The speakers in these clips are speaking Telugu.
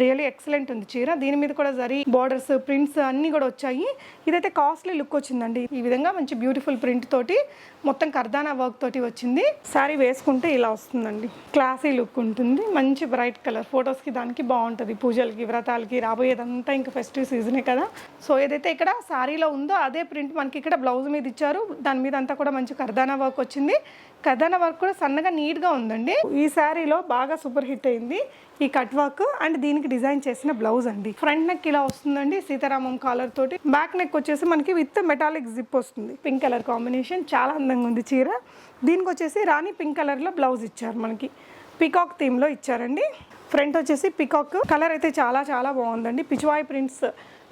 రియల్లీ ఎక్సలెంట్ ఉంది చీర. దీని మీద కూడా జరీ బార్డర్స్ ప్రింట్స్ అన్నీ కూడా వచ్చాయి. ఇదైతే కాస్ట్లీ లుక్ వచ్చిందండి. ఈ విధంగా మంచి బ్యూటిఫుల్ ప్రింట్ తోటి మొత్తం కర్దానా వర్క్ తోటి వచ్చింది. శారీ వేసుకుంటే ఇలా వస్తుందండి, క్లాసీ లుక్ ఉంటుంది. మంచి బ్రైట్ కలర్, ఫొటోస్కి దానికి బాగుంటుంది, పూజలకి వ్రతాలకి. రాబోయేదంతా ఇంకా ఫెస్టివ్ సీజనే కదా. సో ఏదైతే ఇక్కడ శారీలో ఉందో అదే ప్రింట్ మనకి ఇక్కడ బ్లౌజ్ మీద ఇచ్చారు. దాని మీద అంతా కూడా మంచి కర్దానా వర్క్ వచ్చింది. కర్దానా వర్క్ కూడా సన్నగా నీట్గా ఉందండి. ఈ శారీలో బాగా సూపర్ హిట్ అయింది ఈ కట్ వర్క్ అండ్ దీనికి డిజైన్ చేసిన బ్లౌజ్ అండి. ఫ్రంట్ నెక్ ఇలా వస్తుందండి సీతారామం కాలర్ తోటి. బ్యాక్ నెక్ వచ్చేసి మనకి విత్ మెటాలిక్ జిప్ వస్తుంది. పింక్ కలర్ కాంబినేషన్, చాలా అందంగా ఉంది చీర. దీనికి వచ్చేసి రాణి పింక్ కలర్లో బ్లౌజ్ ఇచ్చారు, మనకి పికాక్ థీమ్లో ఇచ్చారండి. ఫ్రంట్ వచ్చేసి పికాక్ కలర్ అయితే చాలా చాలా బాగుందండి. పిచ్వాయ్ ప్రింట్స్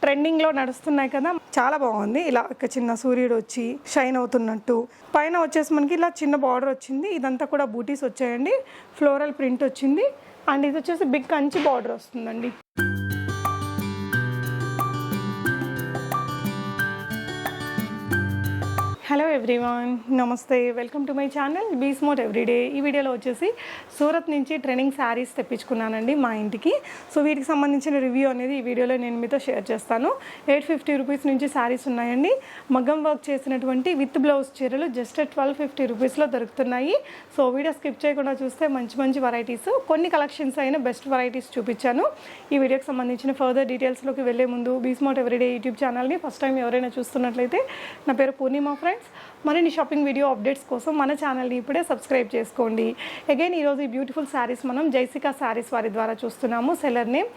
ట్రెండింగ్లో నడుస్తున్నాయి కదా, చాలా బాగుంది. ఇలా ఒక చిన్న సూర్యుడు వచ్చి షైన్ అవుతున్నట్టు, పైన వచ్చేసి మనకి ఇలా చిన్న బార్డర్ వచ్చింది. ఇదంతా కూడా బూటీస్ వచ్చాయండి, ఫ్లోరల్ ప్రింట్ వచ్చింది. అండ్ ఇది వచ్చేసి బిగ్ కంచి బార్డర్ వస్తుందండి. హలో ఎవ్రీవన్, నమస్తే, welcome to my channel be smart everyday. ఈ వీడియోలో వచ్చేసి సూరత్ నుంచి ట్రెండింగ్ శారీస్ తెప్పించుకున్నానండి మా ఇంటికి. సో వీటికి సంబంధించిన రివ్యూ అనేది ఈ వీడియోలో నేను మీతో షేర్ చేస్తాను. 850 రూపీస్ నుంచి శారీస్ ఉన్నాయండి. మగ్గం వర్క్ చేసినటువంటి విత్ బ్లౌజ్ చీరలు జస్ట్ 1250 రూపీస్లో దొరుకుతున్నాయి. సో వీడియో స్కిప్ చేయకుండా చూస్తే మంచి మంచి వెరైటీస్, కొన్ని కలెక్షన్స్ అయిన బెస్ట్ వెరైటీస్ చూపించాను. ఈ వీడియోకి సంబంధించిన ఫర్దర్ డీటెయిల్స్లోకి వెళ్ళే ముందు బీ స్మార్ట్ ఎవ్రీడే యూట్యూబ్ ఛానల్ని ఫస్ట్ టైం ఎవరైనా చూస్తున్నట్లయితే, నా పేరు పూర్ణిమ ఫ్రెండ్స్. మరిన్ని షాపింగ్ వీడియో అప్డేట్స్ కోసం మన ఛానల్ని ఇప్పుడే సబ్స్క్రైబ్ చేసుకోండి. అగైన్ ఈరోజు ఈ బ్యూటిఫుల్ శారీస్ మనం జైసికా శారీస్ వారి ద్వారా చూస్తున్నాము. సెల్లర్ నేమ్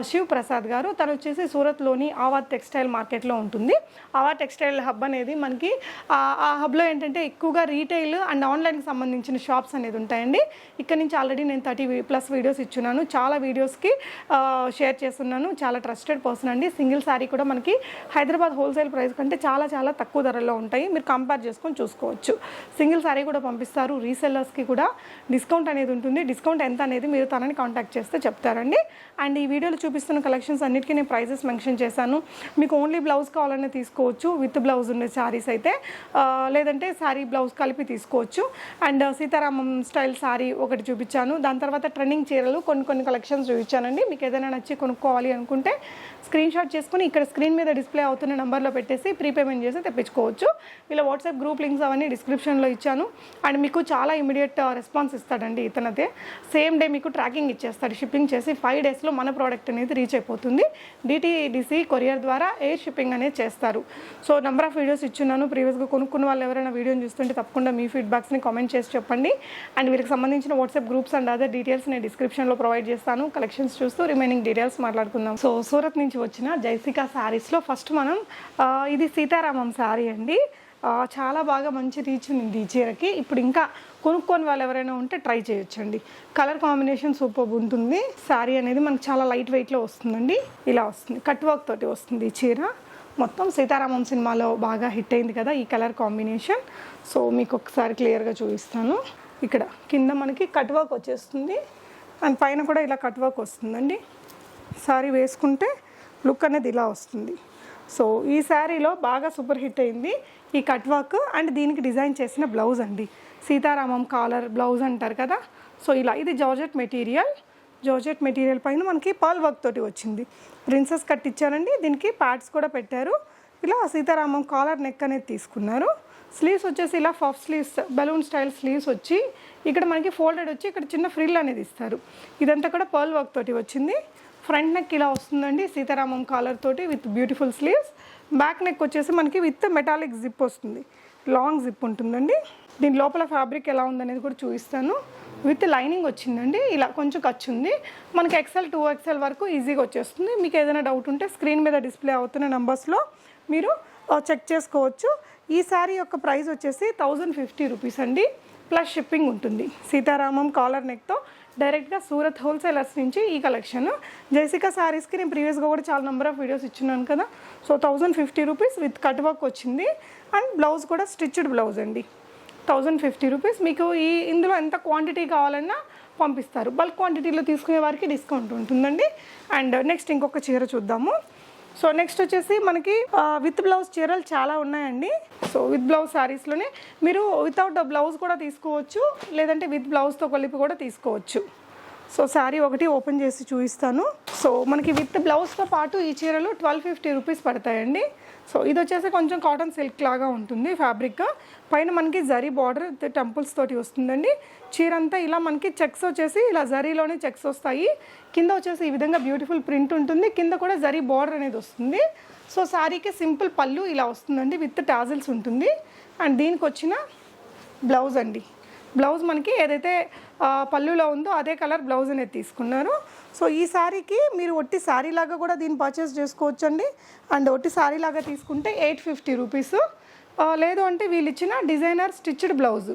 శివ్ ప్రసాద్ గారు. తను వచ్చేసి సూరత్లోని ఆవాద్ టెక్స్టైల్ మార్కెట్లో ఉంటుంది. ఆవాద్ టెక్స్టైల్ హబ్ అనేది మనకి ఆ హబ్లో ఏంటంటే ఎక్కువగా రీటైల్ అండ్ ఆన్లైన్కి సంబంధించిన షాప్స్ అనేది ఉంటాయండి. ఇక్కడ నుంచి ఆల్రెడీ నేను 30+ వీడియోస్ ఇచ్చున్నాను. చాలా వీడియోస్కి షేర్ చేస్తున్నాను. చాలా ట్రస్టెడ్ పర్సన్ అండి. సింగిల్ శారీ కూడా మనకి హైదరాబాద్ హోల్సేల్ ప్రైస్ కంటే చాలా చాలా తక్కువ ధరలో ఉంటాయి. మీరు కంపేర్ చేసుకొని చూసుకోవచ్చు. సింగిల్ శారీ కూడా పంపిస్తారు. రీసెల్లర్స్కి కూడా డిస్కౌంట్ అనేది ఉంటుంది. డిస్కౌంట్ ఎంత అనేది మీరు తనని కాంటాక్ట్ చేస్తే చెప్తారండి. అండ్ ఈ వీడియోలో చూపిస్తున్న కలెక్షన్స్ అన్నిటికీ నేను ప్రైజెస్ మెన్షన్ చేశాను. మీకు ఓన్లీ బ్లౌజ్ కావాలనే తీసుకోవచ్చు, విత్ బ్లౌజ్ ఉండే శారీస్ అయితే, లేదంటే శారీ బ్లౌజ్ కలిపి తీసుకోవచ్చు. అండ్ సీతారామం స్టైల్ శారీ ఒకటి చూపించాను. దాని తర్వాత ట్రెండింగ్ చీరలు కొన్ని కలెక్షన్స్ చూపించానండి. మీకు ఏదైనా నచ్చి కొనుక్కోవాలి అనుకుంటే స్క్రీన్ షాట్ చేసుకుని ఇక్కడ స్క్రీన్ మీద డిస్ప్లే అవుతున్న నెంబర్లో పెట్టేసి ప్రీపేమెంట్ చేసి తెప్పించుకోవచ్చు. ఇలా వాట్సాప్ గ్రూప్ లింక్స్ అవన్నీ డిస్క్రిప్షన్లో ఇచ్చాను. అండ్ మీకు చాలా ఇమీడియట్ రెస్పాన్స్ ఇస్తాడండి ఇతనైతే. సేమ్ డే మీకు ట్రాకింగ్ ఇచ్చేస్తాడు. షిప్పింగ్ చేసి 5 డేస్లో మన ప్రోడక్ట్ అనేది రీచ్ అయిపోతుంది. DTDC కొరియర్ ద్వారా ఎయిర్ షిప్పింగ్ అనేది చేస్తారు. సో నెంబర్ ఆఫ్ వీడియోస్ ఇచ్చున్నాను. ప్రీవియస్గా కొనుక్కున్న వాళ్ళు ఎవరైనా వీడియోని చూస్తుంటే తప్పకుండా మీ ఫీడ్బ్యాక్స్ని కామెంట్ చేసి చెప్పండి. అండ్ వీరికి సంబంధించిన WhatsApp groups and other details నేను డిస్క్రిప్షన్లో ప్రొవైడ్ చేస్తాను. కలెక్షన్స్ చూస్తూ రిమైనింగ్ డీటెయిల్స్ మాట్లాడుకుందాం. సో సూరత్ నుంచి వచ్చిన జైసికా శారీస్లో ఫస్ట్ మనం ఇది సీతారామం శారీ అండి. చాలా బాగా మంచి రీచ్ ఉంది ఈ చీరకి. ఇప్పుడు ఇంకా కొనుక్కొని వాళ్ళు ఎవరైనా ఉంటే ట్రై చేయొచ్చండి. కలర్ కాంబినేషన్ సూపర్ ఉంటుంది. శారీ అనేది మనకు చాలా లైట్ వెయిట్లో వస్తుందండి. ఇలా వస్తుంది, కట్ వర్క్ తోటి వస్తుంది ఈ చీర. మొత్తం సీతారామం సినిమాలో బాగా హిట్ అయింది కదా ఈ కలర్ కాంబినేషన్. సో మీకు ఒకసారి క్లియర్గా చూపిస్తాను. ఇక్కడ కింద మనకి కట్ వర్క్ వచ్చేస్తుంది అండ్ పైన కూడా ఇలా కట్ వర్క్ వస్తుందండి. శారీ వేసుకుంటే లుక్ అనేది ఇలా వస్తుంది. సో ఈ శారీలో బాగా సూపర్ హిట్ అయింది ఈ కట్ వర్క్ అండ్ దీనికి డిజైన్ చేసిన బ్లౌజ్ అండి. సీతారామం కాలర్ బ్లౌజ్ అంటారు కదా. సో ఇలా ఇది జార్జెట్ మెటీరియల్ పైన మనకి పర్ల్ వర్క్ తోటి వచ్చింది. ప్రిన్సెస్ కట్ ఇచ్చారండి. దీనికి ప్యాడ్స్ కూడా పెట్టారు. ఇలా సీతారామం కాలర్ నెక్ అనేది తీసుకున్నారు. స్లీవ్స్ వచ్చేసి ఇలా puff sleeves, balloon style sleeves వచ్చి ఇక్కడ మనకి ఫోల్డెడ్ వచ్చి ఇక్కడ చిన్న ఫ్రిల్ అనేది ఇస్తారు. ఇదంతా కూడా పర్ల్ వర్క్ తోటి వచ్చింది. ఫ్రంట్ నెక్ ఇలా వస్తుందండి సీతారామం కాలర్ తోటి with beautiful sleeves. Back neck వచ్చేసి మనకి విత్ మెటాలిక్ జిప్ వస్తుంది, లాంగ్ జిప్ ఉంటుందండి. దీని లోపల ఫ్యాబ్రిక్ ఎలా ఉందనేది కూడా చూపిస్తాను. విత్ లైనింగ్ వచ్చిందండి. ఇలా కొంచెం ఖర్చు ఉంది. మనకి XL 2XL వరకు ఈజీగా వచ్చేస్తుంది. మీకు ఏదైనా డౌట్ ఉంటే స్క్రీన్ మీద డిస్ప్లే అవుతున్న నెంబర్స్లో మీరు చెక్ చేసుకోవచ్చు. ఈ శారీ యొక్క ప్రైస్ వచ్చేసి 1050 రూపీస్ అండి, ప్లస్ షిప్పింగ్ ఉంటుంది. సీతారామం కాలర్ నెక్తో డైరెక్ట్గా సూరత్ హోల్సేలర్స్ నుంచి ఈ కలెక్షన్. జైసికా శారీస్కి నేను ప్రీవియస్గా కూడా చాలా నెంబర్ ఆఫ్ వీడియోస్ ఇచ్చున్నాను కదా. So 1050 rupees with cut work వచ్చింది అండ్ బ్లౌజ్ కూడా స్టిచ్డ్ బ్లౌజ్ అండి. 1050 రూపీస్. మీకు ఇందులో ఎంత క్వాంటిటీ కావాలన్నా పంపిస్తారు. బల్క్ క్వాంటిటీలో తీసుకునే వారికి డిస్కౌంట్ ఉంటుందండి. అండ్ నెక్స్ట్ ఇంకొక చీర చూద్దాము. సో నెక్స్ట్ వచ్చేసి మనకి విత్ బ్లౌజ్ చీరలు చాలా ఉన్నాయండి. సో విత్ బ్లౌజ్ శారీస్లోనే మీరు వితౌట్ బ్లౌజ్ కూడా తీసుకోవచ్చు, లేదంటే విత్ బ్లౌజ్తో కలిపి కూడా తీసుకోవచ్చు. సో శారీ ఒకటి ఓపెన్ చేసి చూపిస్తాను. సో మనకి విత్ బ్లౌజ్తో పాటు ఈ చీరలు 1250 రూపీస్ పడతాయండి. సో ఇది వచ్చేసి కొంచెం కాటన్ సిల్క్ లాగా ఉంటుంది ఫ్యాబ్రిక్. పైన మనకి జరీ బార్డర్ టెంపుల్స్ తోటి వస్తుందండి. చీర అంతా ఇలా మనకి చెక్స్ వచ్చేసి ఇలా జరీలోనే చెక్స్ వస్తాయి. కింద వచ్చేసి ఈ విధంగా బ్యూటిఫుల్ ప్రింట్ ఉంటుంది. కింద కూడా జరీ బార్డర్ అనేది వస్తుంది. సో శారీకి సింపుల్ పళ్ళు ఇలా వస్తుందండి విత్ టాజిల్స్ ఉంటుంది. అండ్ దీనికి వచ్చిన బ్లౌజ్ అండి. బ్లౌజ్ మనకి ఏదైతే పళ్ళులో ఉందో అదే కలర్ బ్లౌజ్ అనేది తీసుకున్నారు. సో ఈ శారీకి మీరు ఒట్టి శారీ లాగా కూడా దీన్ని పర్చేస్ చేసుకోవచ్చు అండి. అండ్ ఒట్టి శారీ లాగా తీసుకుంటే 850 రూపీస్. లేదు అంటే వీళ్ళు ఇచ్చిన డిజైనర్ స్టిచ్డ్ బ్లౌజ్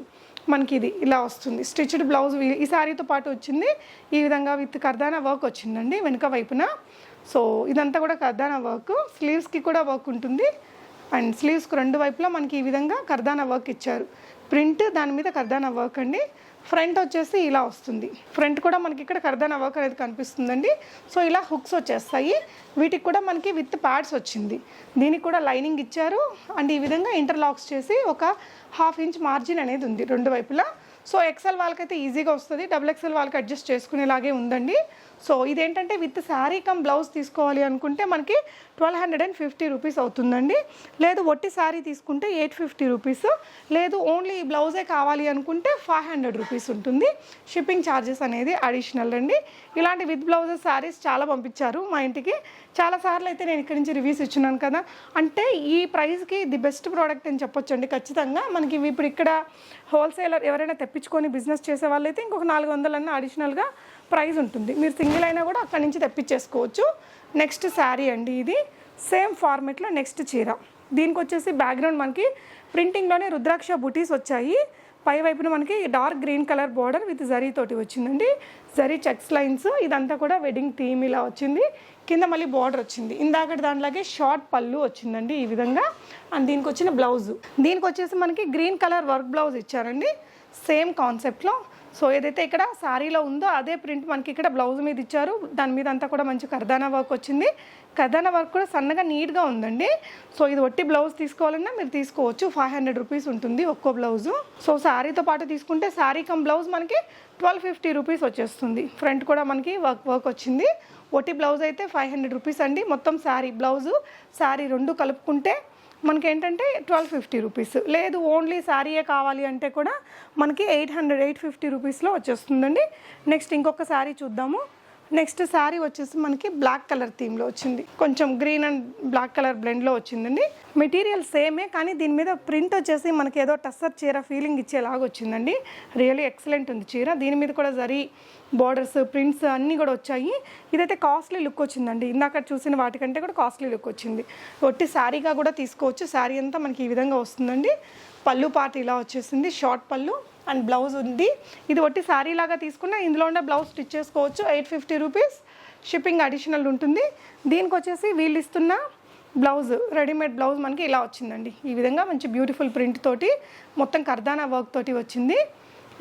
మనకి ఇది ఇలా వస్తుంది. స్టిచ్డ్ బ్లౌజ్ ఈ శారీతో పాటు వచ్చింది. ఈ విధంగా విత్ కర్దానా వర్క్ వచ్చిందండి వెనుక వైపున. సో ఇదంతా కూడా కర్దానా వర్క్. స్లీవ్స్కి కూడా వర్క్ ఉంటుంది. అండ్ స్లీవ్స్కి రెండు వైపులా మనకి ఈ విధంగా కర్దానా వర్క్ ఇచ్చారు. ప్రింట్ దాని మీద కర్దానా వర్క్ అండి. ఫ్రంట్ వచ్చేసి ఇలా వస్తుంది. ఫ్రంట్ కూడా మనకి ఇక్కడ కర్దానా వర్క్ అనేది కనిపిస్తుందండి. సో ఇలా హుక్స్ వచ్చేస్తాయి. వీటికి కూడా మనకి విత్ ప్యాడ్స్ వచ్చింది. దీనికి కూడా లైనింగ్ ఇచ్చారు. అండ్ ఈ విధంగా ఇంటర్లాక్స్ చేసి ఒక 1/2 ఇంచ్ మార్జిన్ అనేది ఉంది రెండు వైపులా. సో ఎక్సెల్ వాళ్ళకైతే ఈజీగా వస్తుంది. XXL వాళ్ళకి అడ్జస్ట్ చేసుకునేలాగే ఉందండి. సో ఇదేంటంటే విత్ శారీ కమ్ బ్లౌజ్ తీసుకోవాలి అనుకుంటే మనకి 1250 రూపీస్ అవుతుందండి. లేదు ఒట్టి శారీ తీసుకుంటే 850 రూపీస్. లేదు ఓన్లీ బ్లౌజే కావాలి అనుకుంటే 500 రూపీస్ ఉంటుంది. షిప్పింగ్ ఛార్జెస్ అనేది అడిషనల్ అండి. ఇలాంటి విత్ బ్లౌజెస్ శారీస్ చాలా పంపించారు మా ఇంటికి. చాలాసార్లు అయితే నేను ఇక్కడి నుంచి రివ్యూస్ ఇచ్చున్నాను కదా. అంటే ఈ ప్రైస్కి ది బెస్ట్ ప్రోడక్ట్ అని చెప్పొచ్చండి ఖచ్చితంగా. మనకి ఇప్పుడు ఇక్కడ హోల్సేలర్ ఎవరైనా తెప్పించుకొని బిజినెస్ చేసే వాళ్ళైతే ఇంకొక 400 అన్న అడిషనల్గా ప్రైస్ ఉంటుంది. మీరు సింగిల్ అయినా కూడా అక్కడి నుంచి తెప్పించేసుకోవచ్చు. నెక్స్ట్ శారీ అండి. ఇది సేమ్ ఫార్మెట్లో నెక్స్ట్ చీర. దీనికి వచ్చేసి బ్యాక్గ్రౌండ్ మనకి ప్రింటింగ్లోనే రుద్రాక్ష బుటీస్ వచ్చాయి. పై వైపున మనకి dark green colour border with zari తోటి వచ్చిందండి. Zari checks lines. ఇదంతా కూడా వెడ్డింగ్ థీమ్ ఇలా వచ్చింది. కింద మళ్ళీ బార్డర్ వచ్చింది. ఇందాక దాంట్లాగే షార్ట్ పళ్ళు వచ్చిందండి ఈ విధంగా. అండ్ దీనికి వచ్చిన బ్లౌజ్, దీనికి వచ్చేసి మనకి గ్రీన్ కలర్ వర్క్ బ్లౌజ్ ఇచ్చారండి సేమ్ కాన్సెప్ట్లో. సో ఏదైతే ఇక్కడ శారీలో ఉందో అదే ప్రింట్ మనకి ఇక్కడ బ్లౌజ్ మీద ఇచ్చారు. దాని మీద అంతా కూడా మంచి కర్దానా వర్క్ వచ్చింది. కర్దానా వర్క్ కూడా సన్నగా నీట్గా ఉందండి. సో ఇది ఒట్టి బ్లౌజ్ తీసుకోవాలన్నా మీరు తీసుకోవచ్చు. 500 రూపీస్ ఉంటుంది ఒక్కో బ్లౌజు. సో శారీతో పాటు తీసుకుంటే శారీ కమ్ బ్లౌజ్ మనకి 1250 రూపీస్ వచ్చేస్తుంది. ఫ్రంట్ కూడా మనకి వర్క్ వచ్చింది. ఒట్టి బ్లౌజ్ అయితే 500 రూపీస్ అండి. మొత్తం శారీ బ్లౌజు శారీ రెండు కలుపుకుంటే మనకేంటంటే 1250 రూపీస్. లేదు ఓన్లీ శారీయే కావాలి అంటే కూడా మనకి 850 రూపీస్లో వచ్చేస్తుందండి. నెక్స్ట్ ఇంకొక శారీ చూద్దాము. నెక్స్ట్ శారీ వచ్చేసి మనకి బ్లాక్ కలర్ థీమ్లో వచ్చింది. కొంచెం గ్రీన్ అండ్ బ్లాక్ కలర్ బ్లెండ్లో వచ్చిందండి. మెటీరియల్ సేమే కానీ దీని మీద ప్రింట్ వచ్చేసి మనకి ఏదో టస్సర్ చీర ఫీలింగ్ ఇచ్చేలాగా వచ్చిందండి. రియల్లీ ఎక్సలెంట్ ఉంది చీర. దీని మీద కూడా జరీ బార్డర్స్ ప్రింట్స్ అన్నీ కూడా వచ్చాయి. ఇదైతే కాస్ట్లీ లుక్ వచ్చిందండి. ఇందాక చూసిన వాటికంటే కూడా కాస్ట్లీ లుక్ వచ్చింది. ఒట్టి శారీగా కూడా తీసుకోవచ్చు. శారీ అంతా మనకి ఈ విధంగా వస్తుందండి. పళ్ళు పార్ట్ ఇలా వచ్చేసింది. షార్ట్ పళ్ళు అండ్ బ్లౌజ్ ఉంది. ఇది ఒట్టి శారీ లాగా తీసుకున్నా ఇందులో ఉండే బ్లౌజ్ స్టిచ్ చేసుకోవచ్చు. 850 రూపీస్. షిప్పింగ్ అడిషనల్ ఉంటుంది. దీనికి వచ్చేసి వీళ్ళు ఇస్తున్న బ్లౌజ్ రెడీమేడ్ బ్లౌజ్ మనకి ఇలా వచ్చిందండి. ఈ విధంగా మంచి బ్యూటిఫుల్ ప్రింట్ తోటి మొత్తం కర్దానా వర్క్ తోటి వచ్చింది.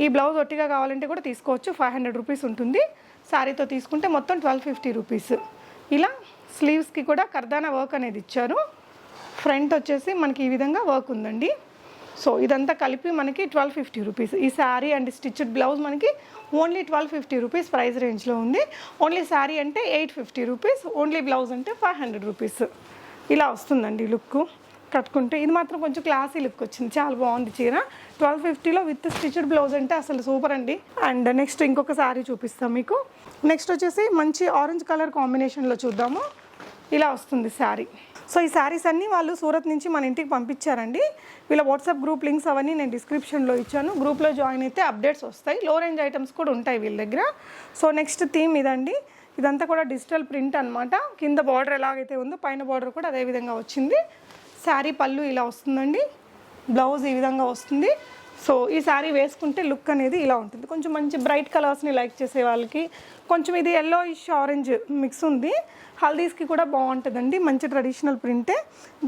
ఈ బ్లౌజ్ ఒట్టిగా కావాలంటే కూడా తీసుకోవచ్చు. 500 రూపీస్ ఉంటుంది. శారీతో తీసుకుంటే మొత్తం 1250 రూపీస్. ఇలా స్లీవ్స్కి కూడా కర్దానా వర్క్ అనేది ఇచ్చారు. ఫ్రంట్ వచ్చేసి మనకి ఈ విధంగా వర్క్ ఉందండి. సో ఇదంతా కలిపి మనకి 1250 రూపీస్. ఈ శారీ అండ్ స్టిచ్డ్ బ్లౌజ్ మనకి ఓన్లీ 1250 రూపీస్ ప్రైస్ రేంజ్లో ఉంది. ఓన్లీ శారీ అంటే 850 రూపీస్. ఓన్లీ బ్లౌజ్ అంటే 500 రూపీస్. ఇలా వస్తుందండి లుక్ కట్టుకుంటే. ఇది మాత్రం కొంచెం క్లాసీ లుక్ వచ్చింది. చాలా బాగుంది చీర. 1250లో విత్ స్టిచ్డ్ బ్లౌజ్ అంటే అసలు సూపర్ అండి. అండ్ నెక్స్ట్ ఇంకొక శారీ చూపిస్తాం మీకు. నెక్స్ట్ వచ్చేసి మంచి ఆరెంజ్ కలర్ కాంబినేషన్లో చూద్దాము. ఇలా వస్తుంది శారీ. సో ఈ శారీస్ అన్నీ వాళ్ళు సూరత్ నుంచి మన ఇంటికి పంపించారండి. వీళ్ళ వాట్సాప్ గ్రూప్ లింక్స్ అవన్నీ నేను డిస్క్రిప్షన్లో ఇచ్చాను. గ్రూప్లో జాయిన్ అయితే అప్డేట్స్ వస్తాయి. లో రేంజ్ ఐటమ్స్ కూడా ఉంటాయి వీళ్ళ దగ్గర. సో నెక్స్ట్ థీమ్ ఇదండి. ఇదంతా కూడా డిజిటల్ ప్రింట్ అనమాట. కింద బార్డర్ ఎలాగైతే ఉందో పైన బార్డర్ కూడా అదే విధంగా వచ్చింది. శారీ పళ్ళు ఇలా వస్తుందండి. బ్లౌజ్ ఈ విధంగా వస్తుంది. సో ఈ శారీ వేసుకుంటే లుక్ అనేది ఇలా ఉంటుంది. కొంచెం మంచి బ్రైట్ కలర్స్ని లైక్ చేసే వాళ్ళకి, కొంచెం ఇది ఎల్లోయిష్ ఆరెంజ్ మిక్స్ ఉంది. హల్దీస్కి కూడా బాగుంటుందండి. మంచి ట్రెడిషనల్ ప్రింటే.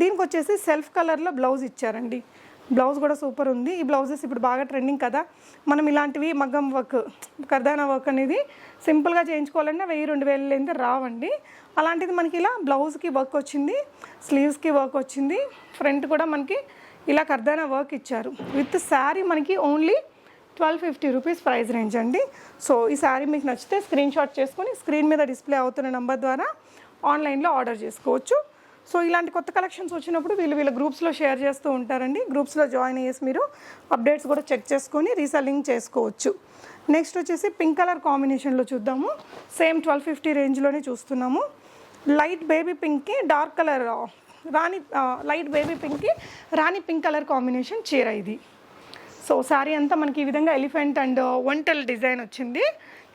దీనికి వచ్చేసి సెల్ఫ్ కలర్లో బ్లౌజ్ ఇచ్చారండి. బ్లౌజ్ కూడా సూపర్ ఉంది. ఈ బ్లౌజెస్ ఇప్పుడు బాగా ట్రెండింగ్ కదా. మనం ఇలాంటివి మగ్గం వర్క్ కర్దానా వర్క్ అనేది సింపుల్గా చేయించుకోవాలన్నా 1000-2000 అయితే రావండి. అలాంటిది మనకి ఇలా బ్లౌజ్కి వర్క్ వచ్చింది, స్లీవ్స్కి వర్క్ వచ్చింది. ఫ్రంట్ కూడా మనకి ఇలా కర్దానా వర్క్ ఇచ్చారు. విత్ శారీ మనకి ఓన్లీ 1250 రూపీస్ ప్రైస్ రేంజ్ అండి. సో ఈ శారీ మీకు నచ్చితే స్క్రీన్ షాట్ చేసుకొని స్క్రీన్ మీద డిస్ప్లే అవుతున్న నెంబర్ ద్వారా ఆన్లైన్లో ఆర్డర్ చేసుకోవచ్చు. సో ఇలాంటి కొత్త కలెక్షన్స్ వచ్చినప్పుడు వీళ్ళ గ్రూప్స్లో షేర్ చేస్తూ ఉంటారండి. గ్రూప్స్లో జాయిన్ అయ్యేసి మీరు అప్డేట్స్ కూడా చెక్ చేసుకొని రీసెల్లింగ్ చేసుకోవచ్చు. నెక్స్ట్ వచ్చేసి పింక్ కలర్ కాంబినేషన్లో చూద్దాము. సేమ్ 1250 రేంజ్లోనే చూస్తున్నాము. లైట్ బేబీ పింక్కి డార్క్ కలర్ లైట్ బేబీ పింక్కి రాణి పింక్ కలర్ కాంబినేషన్ చీర ఇది. సో శారీ అంతా మనకి ఈ విధంగా ఎలిఫెంట్ అండ్ ఒంటెల్ డిజైన్ వచ్చింది.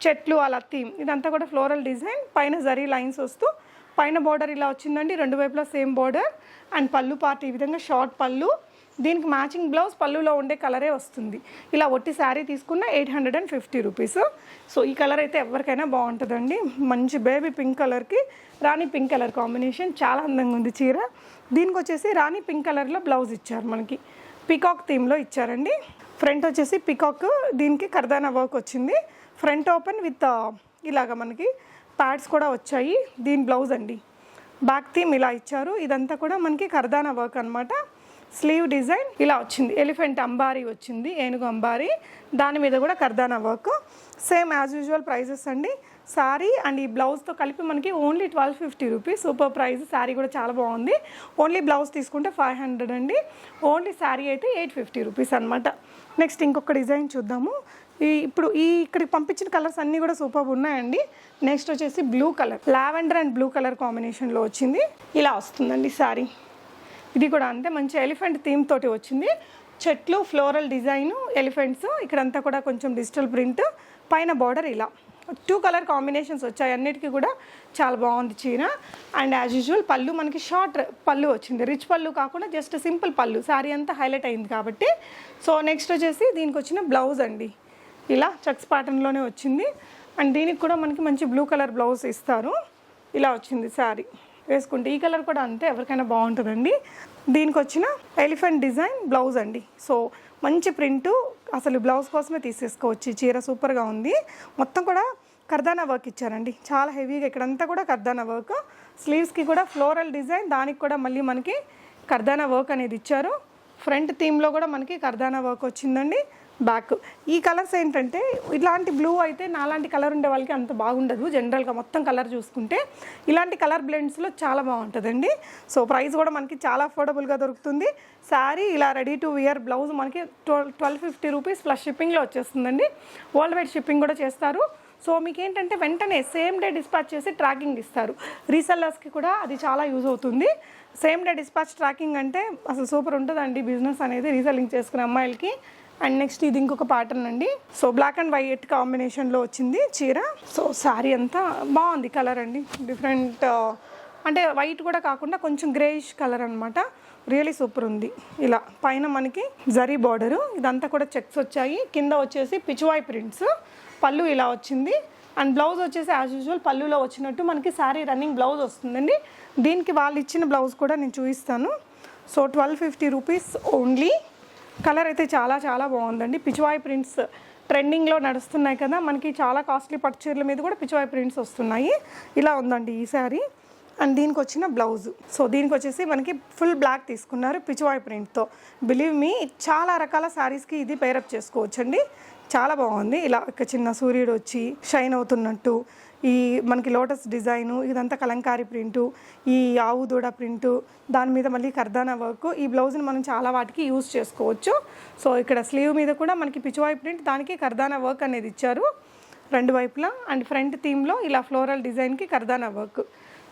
చెట్లు అలా థీమ్ ఇదంతా కూడా ఫ్లోరల్ డిజైన్, పైన జరీ లైన్స్ వస్తూ పైన బార్డర్ ఇలా వచ్చిందండి. రెండు వైపులా సేమ్ బార్డర్ అండ్ పళ్ళు పార్ట్ ఈ విధంగా షార్ట్ పళ్ళు. దీనికి మ్యాచింగ్ బ్లౌజ్ పళ్ళులో ఉండే కలరే వస్తుంది. ఇలా ఒట్టి శారీ తీసుకున్న 850 రూపీస్. సో ఈ కలర్ అయితే ఎవరికైనా బాగుంటుందండి. మంచి బేబీ పింక్ కలర్కి రాణి పింక్ కలర్ కాంబినేషన్ చాలా అందంగా ఉంది చీర. దీనికి వచ్చేసి రాణి పింక్ కలర్లో బ్లౌజ్ ఇచ్చారు, మనకి పికాక్ థీమ్లో ఇచ్చారండి. ఫ్రంట్ వచ్చేసి పికాక్, దీనికి కర్దానా వర్క్ వచ్చింది. ఫ్రంట్ ఓపెన్ విత్ ఇలాగ మనకి ప్యాడ్స్ కూడా వచ్చాయి. దీని బ్లౌజ్ అండి. బ్యాక్ థీమ్ ఇలా ఇచ్చారు. ఇదంతా కూడా మనకి కర్దానా వర్క్ అనమాట. స్లీవ్ డిజైన్ ఇలా వచ్చింది. ఎలిఫెంట్ అంబారీ వచ్చింది, ఏనుగు అంబారీ, దాని మీద కూడా కర్దానా work. Same as usual prices అండి. శారీ అండ్ ఈ బ్లౌజ్తో కలిపి మనకి only 1250 rupees. Super price. Sari కూడా చాలా బాగుంది. ఓన్లీ బ్లౌజ్ తీసుకుంటే 500 అండి. ఓన్లీ శారీ అయితే 850 రూపీస్ అనమాట. నెక్స్ట్ ఇంకొక డిజైన్ చూద్దాము. ఇప్పుడు ఇక్కడికి పంపించిన కలర్స్ అన్నీ కూడా సూపర్ ఉన్నాయండి. నెక్స్ట్ వచ్చేసి blue colour, lavender and blue colour కాంబినేషన్లో వచ్చింది. ఇలా వస్తుందండి శారీ. ఇది కూడా అంతే మంచి ఎలిఫెంట్ థీమ్ తోటి వచ్చింది. చెట్లు, ఫ్లోరల్ డిజైన్, ఎలిఫెంట్స్, ఇక్కడంతా కూడా కొంచెం డిజిటల్ ప్రింట్, పైన బార్డర్ ఇలా 2 కలర్ కాంబినేషన్స్ వచ్చాయి. అన్నిటికీ కూడా చాలా బాగుంది చీర. అండ్ యాజ్ యూజువల్ పళ్ళు మనకి షార్ట్ పళ్ళు వచ్చింది. రిచ్ పళ్ళు కాకుండా జస్ట్ సింపుల్ పళ్ళు. శారీ అంతా హైలైట్ అయింది కాబట్టి. సో నెక్స్ట్ వచ్చేసి దీనికి వచ్చిన బ్లౌజ్ అండి. ఇలా చెక్స్ ప్యాటర్న్లోనే వచ్చింది. అండ్ దీనికి కూడా మనకి మంచి బ్లూ కలర్ బ్లౌజ్ ఇస్తారు. ఇలా వచ్చింది శారీ వేసుకుంటే. ఈ కలర్ కూడా అంతే ఎవరికైనా బాగుంటుందండి. దీనికి వచ్చిన ఎలిఫెంట్ డిజైన్ బ్లౌజ్ అండి. సో మంచి ప్రింటు, అసలు బ్లౌజ్ కోసమే తీసేసుకోవచ్చు. ఈ చీర సూపర్గా ఉంది. మొత్తం కూడా కర్దానా వర్క్ ఇచ్చారండి, చాలా హెవీగా. ఇక్కడంతా కూడా కర్దానా వర్క్. స్లీవ్స్కి కూడా ఫ్లోరల్ డిజైన్, దానికి కూడా మళ్ళీ మనకి కర్దానా వర్క్ అనేది ఇచ్చారు. ఫ్రంట్ థీమ్లో కూడా మనకి కర్దానా వర్క్ వచ్చిందండి. బ్యాక్ ఈ కలర్స్ ఏంటంటే ఇలాంటి బ్లూ అయితే నాలాంటి కలర్ ఉండే వాళ్ళకి అంత బాగుండదు. జనరల్గా మొత్తం కలర్ చూసుకుంటే ఇలాంటి కలర్ బ్లెండ్స్లో చాలా బాగుంటుందండి. సో ప్రైస్ కూడా మనకి చాలా అఫోర్డబుల్గా దొరుకుతుంది. శారీ ఇలా రెడీ టు వియర్ బ్లౌజ్ మనకి 1250 రూపీస్ ప్లస్ షిప్పింగ్లో వచ్చేస్తుందండి. వరల్డ్ వైడ్ షిప్పింగ్ కూడా చేస్తారు. సో మీకు ఏంటంటే వెంటనే సేమ్ డే డిస్పాచ్ చేసి ట్రాకింగ్ ఇస్తారు. రీసెల్లర్స్కి కూడా అది చాలా యూజ్ అవుతుంది. సేమ్ డే డిస్పాచ్ ట్రాకింగ్ అంటే అసలు సూపర్ ఉంటుందండి బిజినెస్ అనేది రీసెల్లింగ్ చేసుకునే అమ్మాయిలకి. అండ్ నెక్స్ట్ ఇది ఇంకొక ప్యాటర్న్ అండి. సో బ్లాక్ అండ్ వైట్ కాంబినేషన్లో వచ్చింది చీర. సో శారీ అంతా బాగుంది కలర్ అండి. డిఫరెంట్ అంటే వైట్ కూడా కాకుండా కొంచెం గ్రేయిష్ కలర్ అనమాట. రియలీ సూపర్ ఉంది. ఇలా పైన మనకి జరీ బార్డరు, ఇదంతా కూడా చెక్స్ వచ్చాయి. కింద వచ్చేసి పిచువాయ్ ప్రింట్స్. పళ్ళు ఇలా వచ్చింది. అండ్ బ్లౌజ్ వచ్చేసి యాజ్ యూజువల్ పళ్ళులో వచ్చినట్టు మనకి శారీ రన్నింగ్ బ్లౌజ్ వస్తుందండి. దీనికి వాళ్ళు ఇచ్చిన బ్లౌజ్ కూడా నేను చూపిస్తాను. So 1250 rupees only. కలర్ అయితే చాలా చాలా బాగుందండి. పిచువాయ్ ప్రింట్స్ ట్రెండింగ్లో నడుస్తున్నాయి కదా మనకి. చాలా కాస్ట్లీ పట్టు చీరల మీద కూడా పిచువాయ్ ప్రింట్స్ వస్తున్నాయి. ఇలా ఉందండి ఈ శారీ. అండ్ దీనికి వచ్చిన బ్లౌజ్. సో దీనికి వచ్చేసి మనకి ఫుల్ బ్లాక్ తీసుకున్నారు పిచువాయ్ ప్రింట్తో. బిలీవ్ మీ చాలా రకాల శారీస్కి ఇది పేరప్ చేసుకోవచ్చండి. చాలా బాగుంది. ఇలా ఒక చిన్న సూర్యుడు వచ్చి షైన్ అవుతున్నట్టు, ఈ మనకి లోటస్ డిజైను, ఇదంతా కలంకారీ ప్రింటు, ఈ ఆవు దూడ ప్రింటు, దాని మీద మళ్ళీ కర్దానా వర్క్. ఈ బ్లౌజ్ని మనం చాలా వాటికి యూజ్ చేసుకోవచ్చు. సో ఇక్కడ స్లీవ్ మీద కూడా మనకి పిచువాయ్ ప్రింట్, దానికి కర్దానా వర్క్ అనేది ఇచ్చారు రెండు వైపులా. అండ్ ఫ్రంట్ థీమ్లో ఇలా ఫ్లోరల్ డిజైన్కి కర్దానా వర్క్.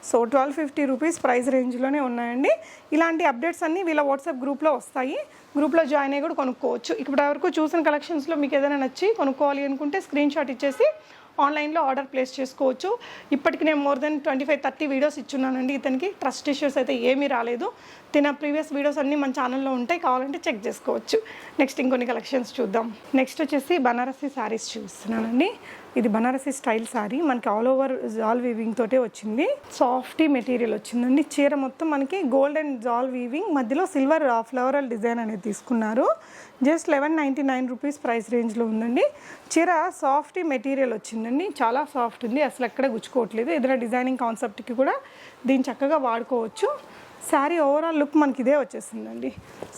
సో 1250 రూపీస్ ప్రైస్ రేంజ్లోనే ఉన్నాయండి. ఇలాంటి అప్డేట్స్ అన్నీ వీళ్ళ వాట్సాప్ గ్రూప్లో వస్తాయి. గ్రూప్లో జాయిన్ అయ్యి కూడా కొనుక్కోవచ్చు. ఇప్పటి వరకు చూసిన కలెక్షన్స్లో మీకు ఏదైనా నచ్చి కొనుక్కోవాలి అనుకుంటే స్క్రీన్ షాట్ ఇచ్చేసి ఆన్లైన్లో ఆర్డర్ ప్లేస్ చేసుకోవచ్చు. ఇప్పటికి నేను మోర్ దెన్ 25-30 వీడియోస్ ఇచ్చున్నానండి. ఇతనికి ట్రస్ట్ ఇష్యూస్ అయితే ఏమీ రాలేదు. తిన ప్రీవియస్ వీడియోస్ అన్నీ మన ఛానల్లో ఉంటాయి, కావాలంటే చెక్ చేసుకోవచ్చు. నెక్స్ట్ ఇంకొన్ని కలెక్షన్స్ చూద్దాం. నెక్స్ట్ వచ్చేసి బనారసీ శారీస్ చూస్తున్నానండి. ఇది బనారసీ స్టైల్ శారీ, మనకి ఆల్ ఓవర్ జాల్ వీవింగ్ తోటే వచ్చింది. సాఫ్టీ మెటీరియల్ వచ్చిందండి. చీర మొత్తం మనకి గోల్డ్ అండ్ జాల్ వీవింగ్, మధ్యలో సిల్వర్ ఫ్లవరల్ డిజైన్ అనేది తీసుకున్నారు. జస్ట్ 1199 రూపీస్ ప్రైస్ రేంజ్లో ఉందండి. చీర సాఫ్టీ మెటీరియల్ వచ్చిందండి. చాలా సాఫ్ట్ ఉంది, అసలు ఎక్కడ గుచ్చుకోవట్లేదు. ఏదైనా డిజైనింగ్ కాన్సెప్ట్కి కూడా దీన్ని చక్కగా వాడుకోవచ్చు. శారీ ఓవరాల్ లుక్ మనకి ఇదే వచ్చేసిందండి.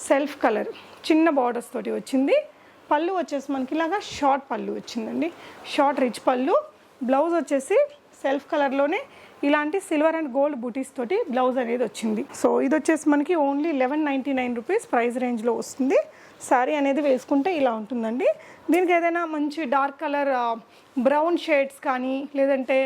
సెల్ఫ్ కలర్, చిన్న బార్డర్స్ తోటి వచ్చింది. పళ్ళు వచ్చేసి మనకి ఇలాగా షార్ట్ పళ్ళు వచ్చిందండి, షార్ట్ రిచ్ పళ్ళు. బ్లౌజ్ వచ్చేసి సెల్ఫ్ కలర్లోనే ఇలాంటి సిల్వర్ అండ్ గోల్డ్ బూటీస్ తోటి బ్లౌజ్ అనేది వచ్చింది. సో ఇది వచ్చేసి మనకి ఓన్లీ 1199 రూపీస్ ప్రైస్ రేంజ్లో వస్తుంది. శారీ అనేది వేసుకుంటే ఇలా ఉంటుందండి. దీనికి ఏదైనా మంచి డార్క్ కలర్ బ్రౌన్ షేడ్స్ కానీ లేదంటే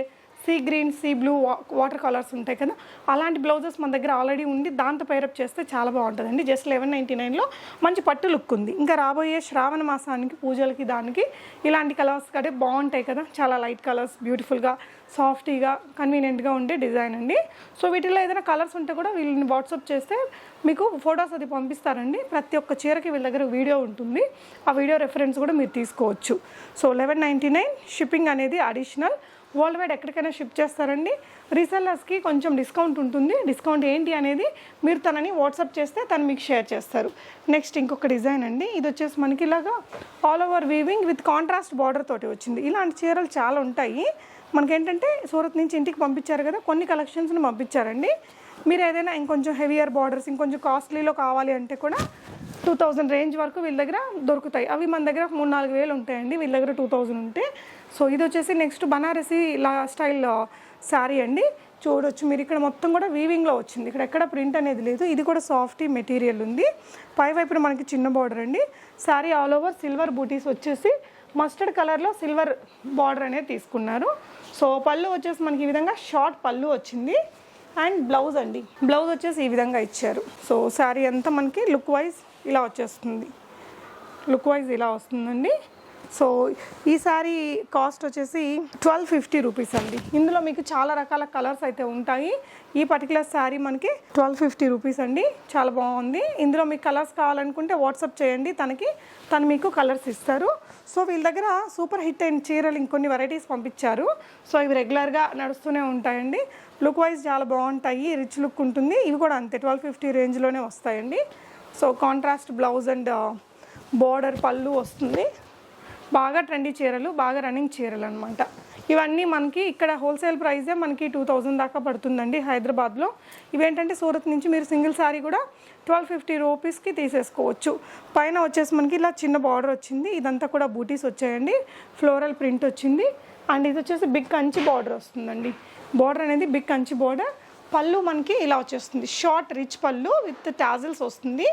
sea green, sea blue, water colours ఉంటాయి కదా, అలాంటి బ్లౌజెస్ మన దగ్గర ఆల్రెడీ ఉంది. దాంతో పేరప్ చేస్తే చాలా బాగుంటుందండి. జస్ట్ 1199లో మంచి పట్టు లుక్ ఉంది. ఇంకా రాబోయే శ్రావణ మాసానికి పూజలకి దానికి ఇలాంటి కలర్స్ కంటే బాగుంటాయి కదా, చాలా లైట్ కలర్స్, బ్యూటిఫుల్గా సాఫ్టీగా కన్వీనియంట్గా ఉండే డిజైన్ అండి. సో వీటిలో ఏదైనా కలర్స్ ఉంటే కూడా వీళ్ళని వాట్సాప్ చేస్తే మీకు ఫొటోస్ అది పంపిస్తారండి. ప్రతి ఒక్క చీరకి వీళ్ళ దగ్గర వీడియో ఉంటుంది, ఆ వీడియో రెఫరెన్స్ కూడా మీరు తీసుకోవచ్చు. సో 1199 షిప్పింగ్ అనేది అడిషనల్. వరల్డ్ వైడ్ ఎక్కడికైనా షిప్ చేస్తారండి. రీసెల్లర్స్కి కొంచెం డిస్కౌంట్ ఉంటుంది. డిస్కౌంట్ ఏంటి అనేది మీరు తనని వాట్సాప్ చేస్తే తను మీకు షేర్ చేస్తారు. నెక్స్ట్ ఇంకొక డిజైన్ అండి. ఇది వచ్చేసి మనకి ఇలాగా all over weaving with contrast border తోటి వచ్చింది. ఇలాంటి చీరలు చాలా ఉంటాయి. మనకేంటంటే సూరత్ నుంచి ఇంటికి పంపించారు కదా, కొన్ని కలెక్షన్స్ని పంపించారండి. మీరు ఏదైనా ఇంకొంచెం హెవియర్ బార్డర్స్, ఇంకొంచెం కాస్ట్లీలో కావాలి అంటే కూడా 2000 రేంజ్ వరకు వీళ్ళ దగ్గర దొరుకుతాయి. అవి మన దగ్గర 3-4 వేలు ఉంటాయండి, వీళ్ళ దగ్గర 2000 ఉంటే. సో ఇది వచ్చేసి నెక్స్ట్ బనారసి స్టైల్ శారీ అండి. చూడొచ్చు మీరు, ఇక్కడ మొత్తం కూడా వీవింగ్లో వచ్చింది, ఇక్కడ ఎక్కడ ప్రింట్ అనేది లేదు. ఇది కూడా సాఫ్ట్ మెటీరియల్ ఉంది. పై వైపున మనకి చిన్న బార్డర్ అండి. శారీ ఆల్ ఓవర్ సిల్వర్ బూటీస్ వచ్చేసి మస్టర్డ్ కలర్లో సిల్వర్ బార్డర్ అనేది తీసుకున్నారు. సో పళ్ళు వచ్చేసి మనకి ఈ విధంగా షార్ట్ పళ్ళు వచ్చింది. అండ్ బ్లౌజ్ అండి, బ్లౌజ్ వచ్చేసి ఈ విధంగా ఇచ్చారు. సో శారీ అంతా మనకి లుక్ వైజ్ ఇలా వచ్చేస్తుంది, లుక్ వైజ్ ఇలా వస్తుందండి. సో ఈ శారీ కాస్ట్ వచ్చేసి 1250 రూపీస్ అండి. ఇందులో మీకు చాలా రకాల కలర్స్ అయితే ఉంటాయి. ఈ పర్టికులర్ శారీ మనకి 1250 రూపీస్ అండి, చాలా బాగుంది. ఇందులో మీకు కలర్స్ కావాలనుకుంటే వాట్సాప్ చేయండి తనకి, తను మీకు కలర్స్ ఇస్తారు. సో వీళ్ళ దగ్గర సూపర్ హిట్ అయిన చీరలు ఇంకొన్ని వెరైటీస్ పంపించారు. సో ఇవి రెగ్యులర్గా నడుస్తూనే ఉంటాయండి. లుక్ వైజ్ చాలా బాగుంటాయి, రిచ్ లుక్ ఉంటుంది. ఇవి కూడా అంతే 1250 రేంజ్లోనే వస్తాయండి. So contrast blouse and border పళ్ళు వస్తుంది. బాగా ట్రెండీ చీరలు, బాగా రన్నింగ్ చీరలు అనమాట. ఇవన్నీ మనకి ఇక్కడ హోల్సేల్ ప్రైజే మనకి 2000 దాకా పడుతుందండి హైదరాబాద్లో. ఇవేంటంటే సూరత్ నుంచి మీరు సింగిల్ శారీ కూడా 1250 రూపీస్కి తీసేసుకోవచ్చు. పైన వచ్చేసి మనకి ఇలా చిన్న బార్డర్ వచ్చింది. ఇదంతా కూడా బూటీస్ వచ్చాయండి, ఫ్లోరల్ ప్రింట్ వచ్చింది. అండ్ ఇది వచ్చేసి బిగ్ కంచి బార్డర్ వస్తుందండి. బార్డర్ అనేది బిగ్ కంచి బార్డర్. పళ్ళు మనకి ఇలా వచ్చేస్తుంది, షార్ట్ రిచ్ పళ్ళు విత్ టాజిల్స్ వస్తుంది.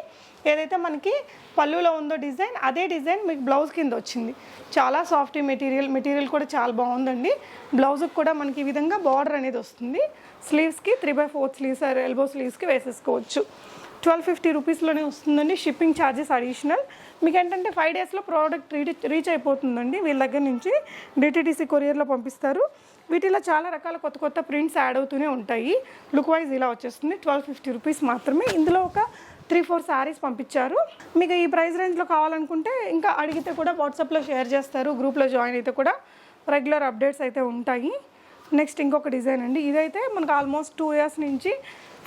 ఏదైతే మనకి పళ్ళులో ఉందో డిజైన్, అదే డిజైన్ మీకు బ్లౌజ్ కింద వచ్చింది. చాలా సాఫ్ట్ మెటీరియల్ కూడా చాలా బాగుందండి. బ్లౌజ్కి కూడా మనకి ఈ విధంగా బార్డర్ అనేది వస్తుంది. స్లీవ్స్కి 3/4 స్లీవ్స్ ఎల్బో స్లీవ్స్కి వేసేసుకోవచ్చు. 1250 రూపీస్లోనే వస్తుందండి. Shipping charges additional. మీకు ఏంటంటే 5 డేస్లో ప్రోడక్ట్ రీచ్ అయిపోతుందండి. వీళ్ళ దగ్గర నుంచి డిటీడీసీ కొరియర్లో పంపిస్తారు. వీటిలో చాలా రకాల కొత్త కొత్త ప్రింట్స్ యాడ్ అవుతూనే ఉంటాయి. లుక్ వైజ్ ఇలా వచ్చేస్తుంది. 1250 రూపీస్ మాత్రమే. ఇందులో ఒక 3-4 శారీస్ పంపించారు. మీకు ఈ ప్రైస్ రేంజ్లో కావాలనుకుంటే ఇంకా అడిగితే కూడా వాట్సాప్లో షేర్ చేస్తారు. గ్రూప్లో జాయిన్ అయితే కూడా రెగ్యులర్ అప్డేట్స్ అయితే ఉంటాయి. నెక్స్ట్ ఇంకొక డిజైన్ అండి. ఇదైతే మనకు ఆల్మోస్ట్ 2 ఇయర్స్ నుంచి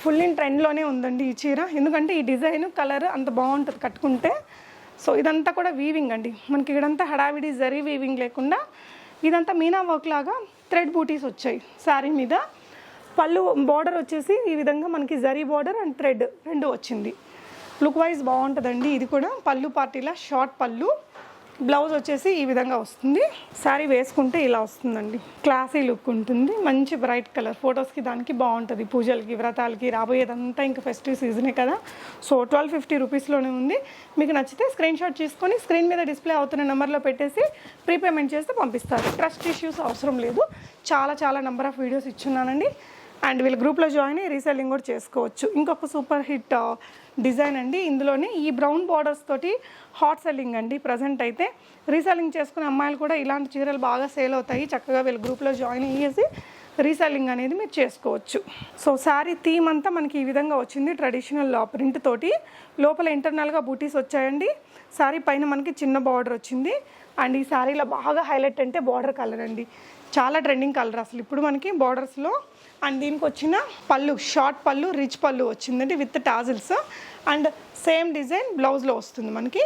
ఫుల్ ఇన్ ట్రెండ్లోనే ఉందండి ఈ చీర. ఎందుకంటే ఈ డిజైన్ కలర్ అంత బాగుంటుంది కట్టుకుంటే. సో ఇదంతా కూడా వీవింగ్ అండి. మనకి ఇక్కడంతా హడావిడి జరీ వీవింగ్ లేకుండా ఇదంతా మీనా వర్క్ లాగా థ్రెడ్ బూటీస్ వచ్చాయి శారీ మీద. పళ్ళు బార్డర్ వచ్చేసి ఈ విధంగా మనకి జరీ బార్డర్ అండ్ థ్రెడ్ రెండు వచ్చింది. లుక్ వైజ్ బాగుంటుందండి. ఇది కూడా పళ్ళు పార్టీలా షార్ట్ పళ్ళు. బ్లౌజ్ వచ్చేసి ఈ విధంగా వస్తుంది. శారీ వేసుకుంటే ఇలా వస్తుందండి, క్లాసీ లుక్ ఉంటుంది. మంచి బ్రైట్ కలర్, ఫొటోస్కి దానికి బాగుంటుంది. పూజలకి, వ్రతాలకి, రాబోయేదంతా ఇంకా ఫెస్టివ్ సీజనే కదా. సో 1250 రూపీస్లోనే ఉంది. మీకు నచ్చితే స్క్రీన్ షాట్ తీసుకొని స్క్రీన్ మీద డిస్ప్లే అవుతున్న నెంబర్లో పెట్టేసి ప్రీపేమెంట్ చేస్తే పంపిస్తారు. ట్రస్ట్ ఇష్యూస్ అవసరం లేదు. చాలా నెంబర్ ఆఫ్ వీడియోస్ ఇచ్చున్నానండి. అండ్ వీళ్ళ గ్రూప్లో జాయిన్ అయ్యి రీసెల్లింగ్ కూడా చేసుకోవచ్చు. ఇంకొక సూపర్ హిట్ డిజైన్ అండి. ఇందులోనే ఈ బ్రౌన్ బార్డర్స్ తోటి హాట్ సెల్లింగ్ అండి. ప్రజెంట్ అయితే రీసెల్లింగ్ చేసుకునే అమ్మాయిలు కూడా ఇలాంటి చీరలు బాగా సేల్ అవుతాయి. చక్కగా వీళ్ళ గ్రూప్లో జాయిన్ అయ్యేసి రీసెల్లింగ్ అనేది మీరు చేసుకోవచ్చు. సో శారీ థీమ్ అంతా మనకి ఈ విధంగా వచ్చింది. ట్రెడిషనల్ ప్రింట్ తోటి లోపల ఇంటర్నల్గా బూటీస్ వచ్చాయండి. శారీ పైన మనకి చిన్న బార్డర్ వచ్చింది. అండ్ ఈ శారీలో బాగా హైలైట్ అంటే బార్డర్ కలర్ అండి. చాలా ట్రెండింగ్ కలర్ అసలు ఇప్పుడు మనకి బార్డర్స్లో. అండ్ దీనికి వచ్చిన పళ్ళు షార్ట్ పళ్ళు, రిచ్ పళ్ళు వచ్చిందండి with tassels. And same design బ్లౌజ్లో వస్తుంది మనకి.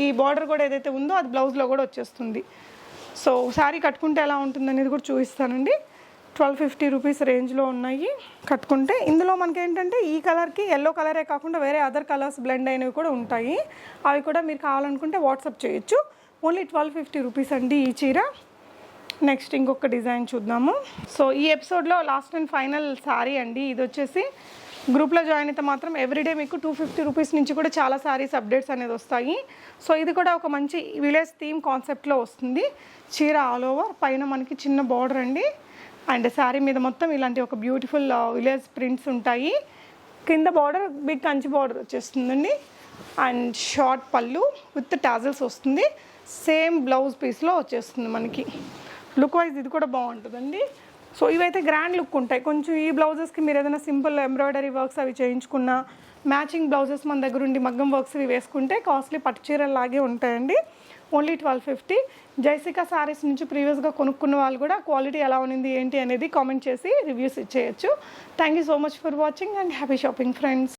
ఈ బార్డర్ కూడా ఏదైతే ఉందో అది బ్లౌజ్లో కూడా వచ్చేస్తుంది. సో శారీ కట్టుకుంటే ఎలా ఉంటుంది అనేది కూడా చూపిస్తానండి. 1250 రూపీస్ రేంజ్లో ఉన్నాయి కట్టుకుంటే. ఇందులో మనకి ఏంటంటే ఈ కలర్కి ఎల్లో కలరే కాకుండా వేరే అదర్ కలర్స్ బ్లెండ్ అయినవి కూడా ఉంటాయి. అవి కూడా మీరు కావాలనుకుంటే వాట్సాప్ చేయొచ్చు. ఓన్లీ 1250 రూపీస్ అండి ఈ చీర. నెక్స్ట్ ఇంకొక డిజైన్ చూద్దాము. సో ఈ ఎపిసోడ్లో లాస్ట్ అండ్ ఫైనల్ శారీ అండి. ఇది వచ్చేసి గ్రూప్లో జాయిన్ అయితే మాత్రం ఎవ్రీడే మీకు 250 రూపీస్ నుంచి కూడా చాలా శారీస్ అప్డేట్స్ అనేది వస్తాయి. సో ఇది కూడా ఒక మంచి విలేజ్ థీమ్ కాన్సెప్ట్లో వస్తుంది. చీర ఆల్ ఓవర్, పైన మనకి చిన్న బార్డర్ అండి. అండ్ శారీ మీద మొత్తం ఇలాంటి ఒక బ్యూటిఫుల్ విలేజ్ ప్రింట్స్ ఉంటాయి. కింద బార్డర్ బిగ్ కంచి బార్డర్ వచ్చేస్తుందండి. అండ్ షార్ట్ పళ్ళు విత్ టాజల్స్ వస్తుంది. సేమ్ బ్లౌజ్ పీస్లో వచ్చేస్తుంది మనకి. లుక్ వైజ్ ఇది కూడా బాగుంటుందండి. సో ఇవైతే గ్రాండ్ లుక్ ఉంటాయి. కొంచెం ఈ బ్లౌజెస్కి మీరు ఏదైనా సింపుల్ ఎంబ్రాయిడరీ వర్క్స్ అవి చేయించుకున్న, మ్యాచింగ్ బ్లౌజెస్ మన దగ్గర ఉండి మగ్గం వర్క్స్ ఇవి వేసుకుంటే కాస్ట్లీ పట్టు చీరలాగే ఉంటాయండి. ఓన్లీ 1250. జైసికా శారీస్ నుంచి ప్రీవియస్గా కొనుక్కున్న వాళ్ళు కూడా క్వాలిటీ ఎలా ఉంది ఏంటి అనేది కామెంట్ చేసి రివ్యూస్ ఇచ్చేయచ్చు. Thank you so much for watching and happy shopping friends.